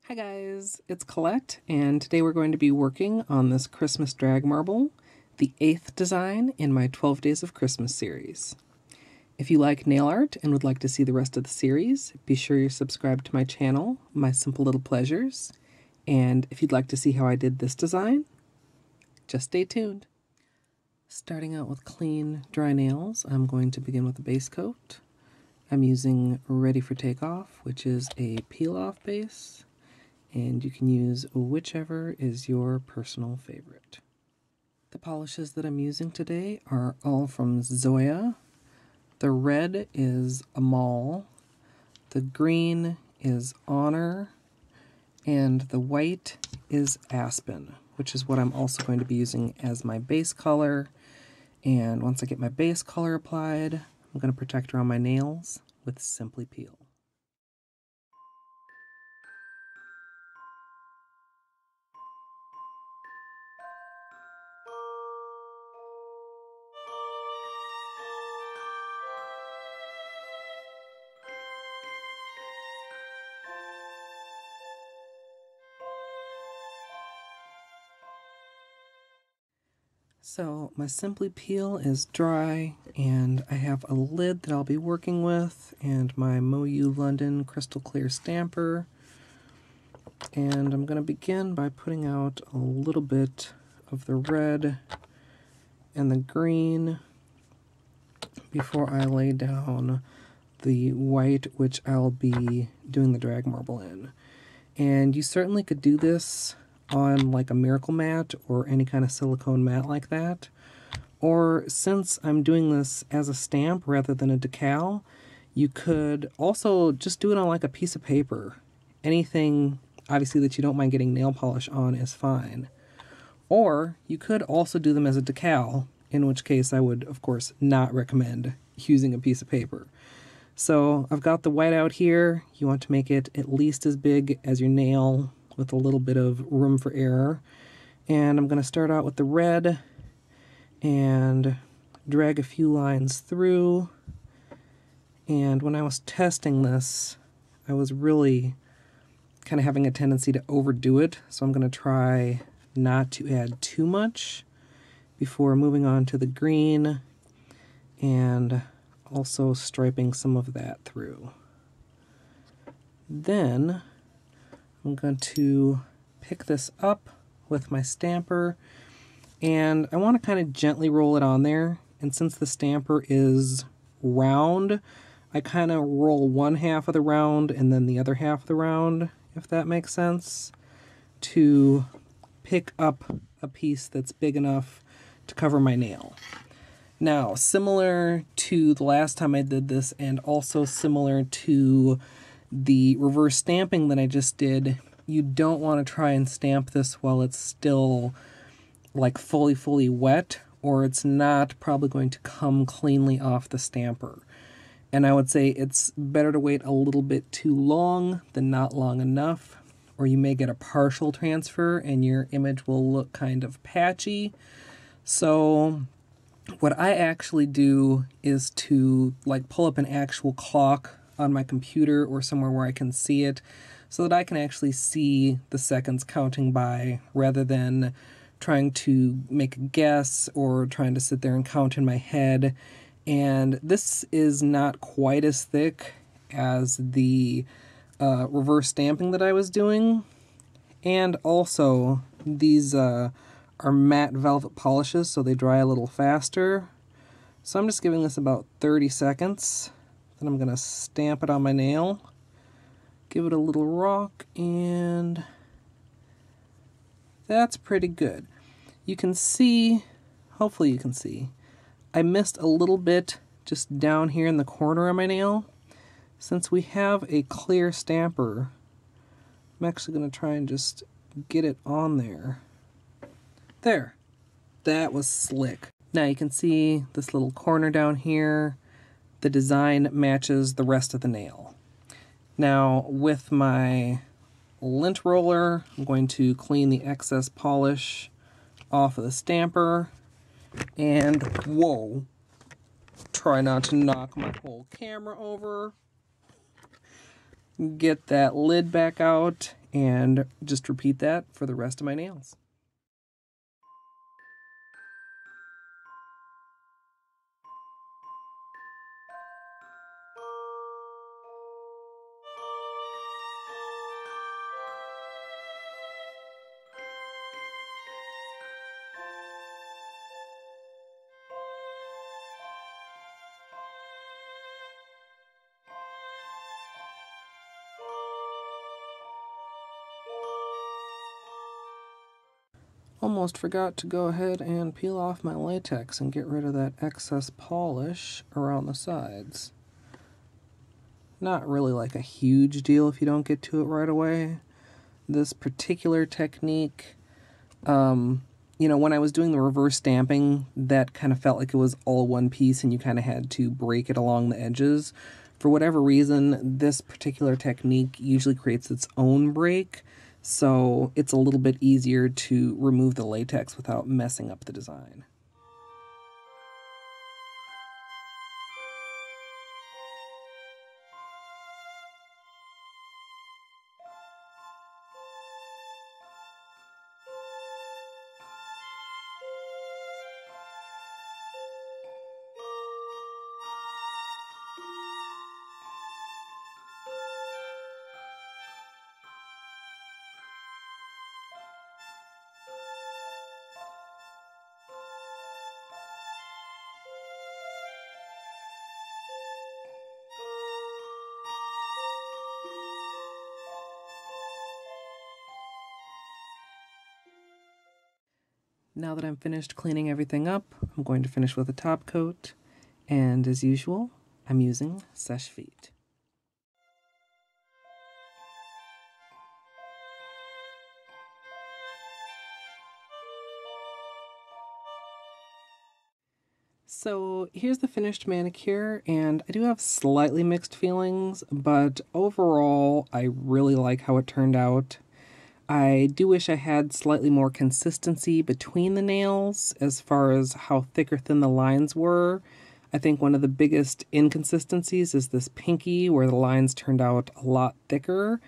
Hi guys, it's Colette, and today we're going to be working on this Christmas drag marble, the 8th design in my 12 Days of Christmas series. If you like nail art and would like to see the rest of the series, be sure you're subscribed to my channel, My Simple Little Pleasures, and if you'd like to see how I did this design, just stay tuned. Starting out with clean, dry nails, I'm going to begin with a base coat. I'm using Ready for Takeoff, which is a peel-off base, and you can use whichever is your personal favorite. The polishes that I'm using today are all from Zoya. The red is Amal, the green is Honor, and the white is Aspen, which is what I'm also going to be using as my base color. And once I get my base color applied, I'm going to protect around my nails with Simply Peel. So my Simply Peel is dry, and I have a lid that I'll be working with, and my MoU London Crystal Clear stamper. And I'm going to begin by putting out a little bit of the red and the green before I lay down the white, which I'll be doing the drag marble in. And you certainly could do this on like a miracle mat or any kind of silicone mat like that. Or since I'm doing this as a stamp rather than a decal, you could also just do it on like a piece of paper. Anything obviously that you don't mind getting nail polish on is fine. Or you could also do them as a decal, in which case I would of course not recommend using a piece of paper. So I've got the white out here. You want to make it at least as big as your nail with a little bit of room for error. And I'm going to start out with the red and drag a few lines through. And when I was testing this, I was really kind of having a tendency to overdo it. So I'm going to try not to add too much before moving on to the green and also striping some of that through. Then I'm going to pick this up with my stamper, and I want to kind of gently roll it on there. And since the stamper is round, I kind of roll one half of the round and then the other half of the round, if that makes sense, to pick up a piece that's big enough to cover my nail. Now, similar to the last time I did this, and also similar to the reverse stamping that I just did, you don't want to try and stamp this while it's still like fully wet, or it's not probably going to come cleanly off the stamper. And I would say it's better to wait a little bit too long than not long enough, or you may get a partial transfer and your image will look kind of patchy. So what I actually do is to like pull up an actual clock on my computer or somewhere where I can see it, so that I can actually see the seconds counting by, rather than trying to make a guess or trying to sit there and count in my head. And this is not quite as thick as the reverse stamping that I was doing. And also, these are matte velvet polishes, so they dry a little faster. So I'm just giving this about 30 seconds. Then I'm going to stamp it on my nail, give it a little rock, and that's pretty good. You can see, hopefully you can see, I missed a little bit just down here in the corner of my nail. Since we have a clear stamper, I'm actually going to try and just get it on there. There. That was slick. Now you can see this little corner down here. The design matches the rest of the nail. Now with my lint roller, I'm going to clean the excess polish off of the stamper. And whoa, try not to knock my whole camera over. Get that lid back out, and just repeat that for the rest of my nails. Almost forgot to go ahead and peel off my latex and get rid of that excess polish around the sides. Not really like a huge deal if you don't get to it right away. This particular technique, you know, when I was doing the reverse stamping, that kind of felt like it was all one piece and you kind of had to break it along the edges. For whatever reason, this particular technique usually creates its own break, so it's a little bit easier to remove the latex without messing up the design. Now that I'm finished cleaning everything up, I'm going to finish with a top coat, and as usual, I'm using Seche Vite. So here's the finished manicure, and I do have slightly mixed feelings, but overall I really like how it turned out. I do wish I had slightly more consistency between the nails as far as how thick or thin the lines were. I think one of the biggest inconsistencies is this pinky where the lines turned out a lot thicker,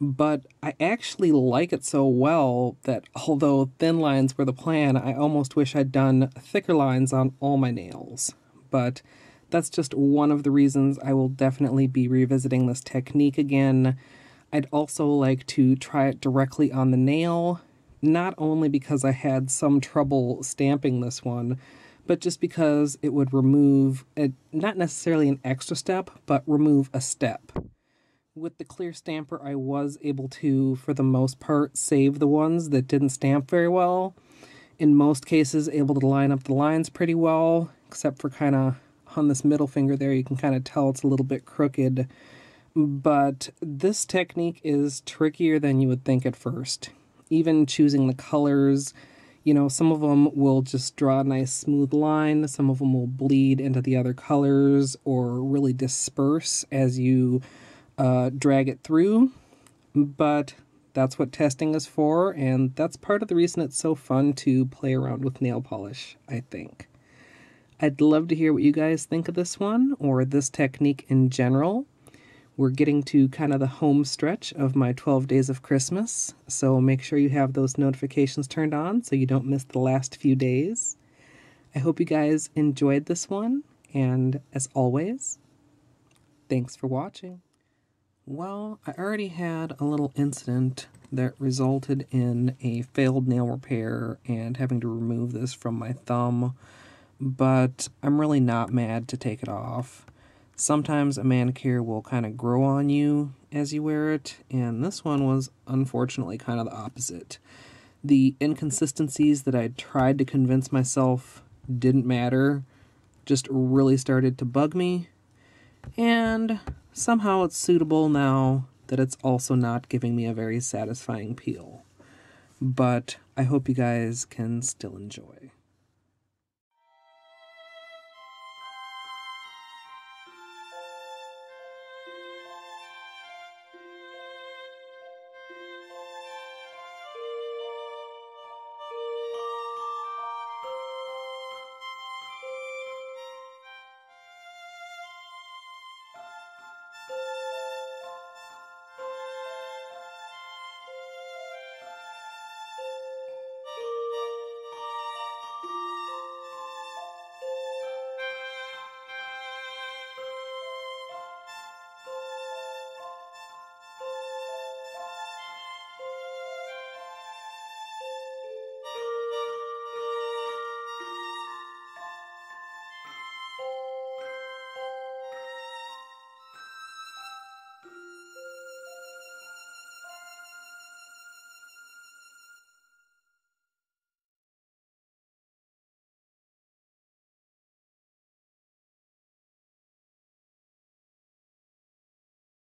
but I actually like it so well that although thin lines were the plan, I almost wish I'd done thicker lines on all my nails. But that's just one of the reasons I will definitely be revisiting this technique again. I'd also like to try it directly on the nail, not only because I had some trouble stamping this one, but just because it would remove, not necessarily an extra step, but remove a step. With the clear stamper, I was able to, for the most part, save the ones that didn't stamp very well. In most cases, able to line up the lines pretty well, except for kind of on this middle finger there, you can kind of tell it's a little bit crooked. But this technique is trickier than you would think at first. Even choosing the colors, you know, some of them will just draw a nice smooth line, some of them will bleed into the other colors or really disperse as you drag it through. But that's what testing is for, and that's part of the reason it's so fun to play around with nail polish, I think. I'd love to hear what you guys think of this one or this technique in general. We're getting to kind of the home stretch of my 12 days of Christmas, so make sure you have those notifications turned on so you don't miss the last few days. I hope you guys enjoyed this one, and as always, thanks for watching. Well, I already had a little incident that resulted in a failed nail repair and having to remove this from my thumb, but I'm really not mad to take it off. Sometimes a manicure will kind of grow on you as you wear it, and this one was unfortunately kind of the opposite. The inconsistencies that I tried to convince myself didn't matter just really started to bug me, and somehow it's suitable now that it's also not giving me a very satisfying peel. But I hope you guys can still enjoy.